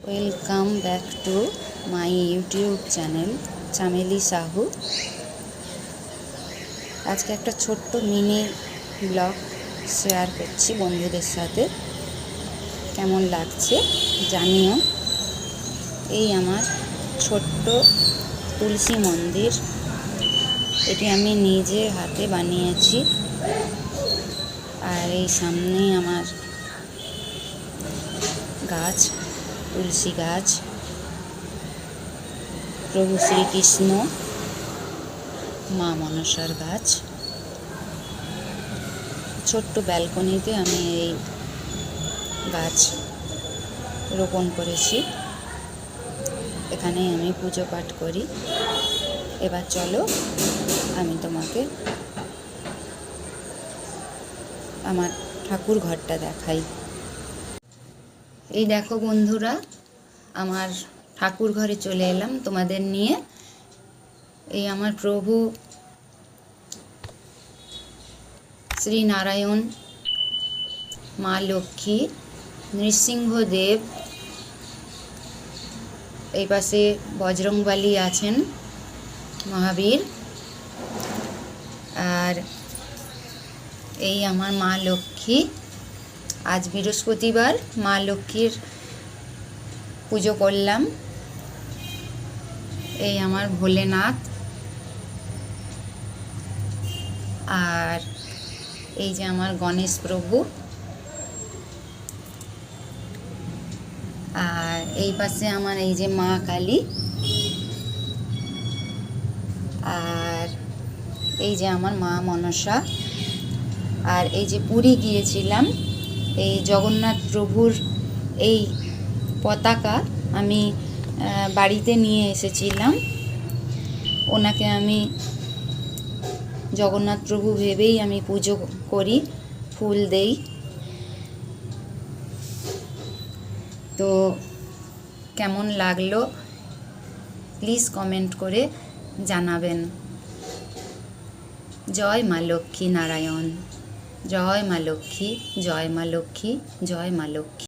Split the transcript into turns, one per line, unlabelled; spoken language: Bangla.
Welcome back to my YouTube channel Chameli Sahu. আজকে একটা ছোট্ট মিনি ব্লগ শেয়ার করছি বন্ধুদের সাথে। কেমন লাগছে জানিও। এই আমার ছোট্ট তুলসী মন্দির, এটি আমি নিজে হাতে বানিয়েছি। আর এই সামনে আমার গাছ, তুলসী গাছ, প্রভু শ্রীকৃষ্ণ, মা মনসার গাছ। ছোট্ট ব্যালকনিতে আমি এই গাছ রোপণ করেছি, এখানেই আমি পুজো পাঠ করি। এবার চলো আমি তোমাকে আমার ঠাকুর ঘরটা দেখাই। এই দেখো বন্ধুরা, আমার ঠাকুর ঘরে চলে এলাম তোমাদের নিয়ে। এই আমার প্রভু শ্রী নারায়ণ, মা লক্ষ্মী, নৃসিংহদেব, এই পাশে বজরংবলী আছেন, মহাবীর, আর এই আমার মা লক্ষ্মী। আজ বৃহস্পতিবার, মা লক্ষ্মীর পুজো করলাম। এই আমার ভোলেনাথ, আর এই যে আমার গণেশ প্রভু, আর এই পাশে আমার এই যে মা কালী, আর এই যে আমার মা মনসা। আর এই যে পুরী গিয়েছিলাম, এই জগন্নাথ প্রভুর এই পতাকা আমি বাড়িতে নিয়ে এসেছিলাম। ওনাকে আমি জগন্নাথ প্রভু ভেবেই আমি পুজো করি, ফুল দেই। তো কেমন লাগলো প্লিজ কমেন্ট করে জানাবেন। জয় মা লক্ষ্মী নারায়ণ, জয় মা লক্ষ্মী, জয় মা লক্ষ্মী, জয় মা লক্ষ্মী।